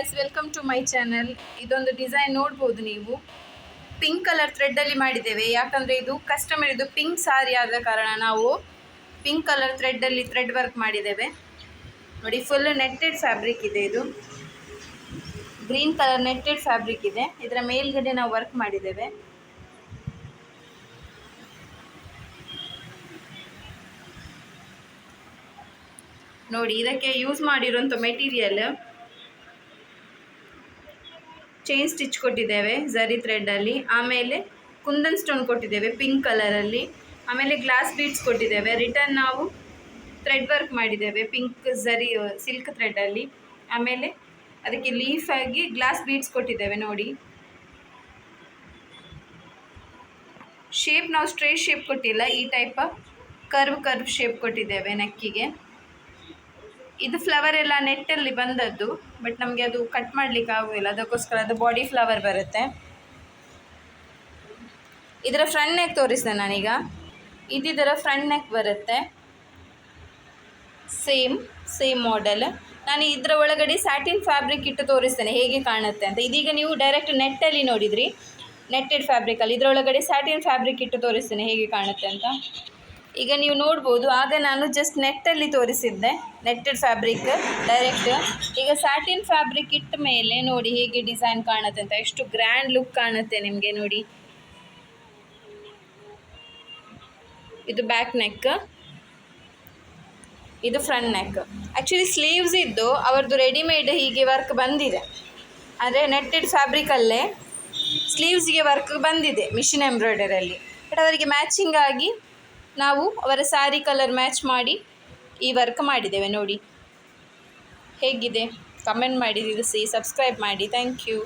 Guys, welcome to my channel. ಇದೊಂದು design ನೋಡ್ಬೋದು ನೀವು. ಪಿಂಕ್ ಕಲರ್ ಥ್ರೆಡ್ಡಲ್ಲಿ ಮಾಡಿದ್ದೇವೆ. ಯಾಕಂದರೆ ಇದು ಕಸ್ಟಮರ್ ಇದು ಪಿಂಕ್ ಸಾರಿ ಆದ ಕಾರಣ ನಾವು ಪಿಂಕ್ ಕಲರ್ ಥ್ರೆಡ್ಡಲ್ಲಿ ಥ್ರೆಡ್ ವರ್ಕ್ ಮಾಡಿದ್ದೇವೆ. ನೋಡಿ, ಫುಲ್ ನೆಟ್ಟೆಡ್ ಫ್ಯಾಬ್ರಿಕ್ ಇದೆ. ಇದು ಗ್ರೀನ್ ಕಲರ್ ನೆಟ್ಟೆಡ್ ಫ್ಯಾಬ್ರಿಕ್ ಇದೆ. ಇದರ ಮೇಲ್ಗಡೆ ನಾವು ವರ್ಕ್ ಮಾಡಿದ್ದೇವೆ. ನೋಡಿ, ಇದಕ್ಕೆ ಯೂಸ್ ಮಾಡಿರುವಂಥ ಮೆಟೀರಿಯಲ್ ಚೈನ್ ಸ್ಟಿಚ್ ಕೊಟ್ಟಿದ್ದೇವೆ ಝರಿ ಥ್ರೆಡ್ಡಲ್ಲಿ. ಆಮೇಲೆ ಕುಂದನ್ ಸ್ಟೋನ್ ಕೊಟ್ಟಿದ್ದೇವೆ ಪಿಂಕ್ ಕಲರಲ್ಲಿ. ಆಮೇಲೆ ಗ್ಲಾಸ್ ಬೀಡ್ಸ್ ಕೊಟ್ಟಿದ್ದೇವೆ. ರಿಟರ್ನ್ ನಾವು ಥ್ರೆಡ್ ವರ್ಕ್ ಮಾಡಿದ್ದೇವೆ ಪಿಂಕ್ ಝರಿ ಸಿಲ್ಕ್ ಥ್ರೆಡ್ಡಲ್ಲಿ. ಆಮೇಲೆ ಅದಕ್ಕೆ ಲೀಫ್ ಆಗಿ ಗ್ಲಾಸ್ ಬೀಡ್ಸ್ ಕೊಟ್ಟಿದ್ದೇವೆ. ನೋಡಿ, ಶೇಪ್ ನಾವು ಸ್ಟ್ರೇಟ್ ಶೇಪ್ ಕೊಟ್ಟಿಲ್ಲ, ಈ ಟೈಪ್ ಕರ್ವ್ ಶೇಪ್ ಕೊಟ್ಟಿದ್ದೇವೆ ನೆಕ್ಕಿಗೆ. ಇದು ಫ್ಲವರ್ ಎಲ್ಲ ನೆಟ್ಟಲ್ಲಿ ಬಂದದ್ದು, ಬಟ್ ನಮಗೆ ಅದು ಕಟ್ ಮಾಡಲಿಕ್ಕೆ ಆಗೋದಿಲ್ಲ, ಅದಕ್ಕೋಸ್ಕರ ಅದು ಬಾಡಿ ಫ್ಲವರ್ ಬರುತ್ತೆ. ಇದರ ಫ್ರಂಟ್ ನೆಕ್ ತೋರಿಸಿದೆ ನಾನೀಗ. ಇದರ ಫ್ರಂಟ್ ನೆಕ್ ಬರುತ್ತೆ ಸೇಮ್ ಮಾಡೆಲ್. ನಾನು ಇದರ ಒಳಗಡೆ ಸ್ಯಾಟಿನ್ ಫ್ಯಾಬ್ರಿಕ್ ಇಟ್ಟು ತೋರಿಸ್ತೇನೆ ಹೇಗೆ ಕಾಣುತ್ತೆ ಅಂತ. ಇದೀಗ ನೀವು ಡೈರೆಕ್ಟ್ ನೆಟ್ಟಲ್ಲಿ ನೋಡಿದ್ರಿ, ನೆಟ್ಟೆಡ್ ಫ್ಯಾಬ್ರಿಕಲ್ಲಿ. ಇದರೊಳಗಡೆ ಸ್ಯಾಟಿನ್ ಫ್ಯಾಬ್ರಿಕ್ ಇಟ್ಟು ತೋರಿಸ್ತೇನೆ ಹೇಗೆ ಕಾಣುತ್ತೆ ಅಂತ. ಈಗ ನೀವು ನೋಡ್ಬೋದು, ಆಗ ನಾನು ಜಸ್ಟ್ ನೆಟ್ಟಲ್ಲಿ ತೋರಿಸಿದ್ದೆ, ನೆಟ್ಟೆಡ್ ಫ್ಯಾಬ್ರಿಕ್ ಡೈರೆಕ್ಟ್. ಈಗ ಸ್ಯಾಟಿನ್ ಫ್ಯಾಬ್ರಿಕ್ ಇಟ್ಟ ಮೇಲೆ ನೋಡಿ ಹೇಗೆ ಡಿಸೈನ್ ಕಾಣುತ್ತೆ ಅಂತ. ಎಷ್ಟು ಗ್ರ್ಯಾಂಡ್ ಲುಕ್ ಕಾಣುತ್ತೆ ನಿಮಗೆ. ನೋಡಿ, ಇದು ಬ್ಯಾಕ್ ನೆಕ್, ಇದು ಫ್ರಂಟ್ ನೆಕ್. ಆ್ಯಕ್ಚುಲಿ ಸ್ಲೀವ್ಸ್ ಇದ್ದು ಅವರದ್ದು ರೆಡಿಮೇಡ್ ಹೀಗೆ ವರ್ಕ್ ಬಂದಿದೆ. ಆದರೆ ನೆಟ್ಟೆಡ್ ಫ್ಯಾಬ್ರಿಕಲ್ಲೇ ಸ್ಲೀವ್ಸ್ಗೆ ವರ್ಕ್ ಬಂದಿದೆ ಮಿಷಿನ್ ಎಂಬ್ರಾಯ್ಡರಲ್ಲಿ. ಬಟ್ ಅವರಿಗೆ ಮ್ಯಾಚಿಂಗ್ ಆಗಿ ನಾವು ಅವರ ಸ್ಯಾರಿ ಕಲರ್ ಮ್ಯಾಚ್ ಮಾಡಿ ಈ ವರ್ಕ್ ಮಾಡಿದ್ದೇವೆ. ನೋಡಿ ಹೇಗಿದೆ, ಕಮೆಂಟ್ ಮಾಡಿ ತಿಳಿಸಿ, ಸಬ್ಸ್ಕ್ರೈಬ್ ಮಾಡಿ. Thank you.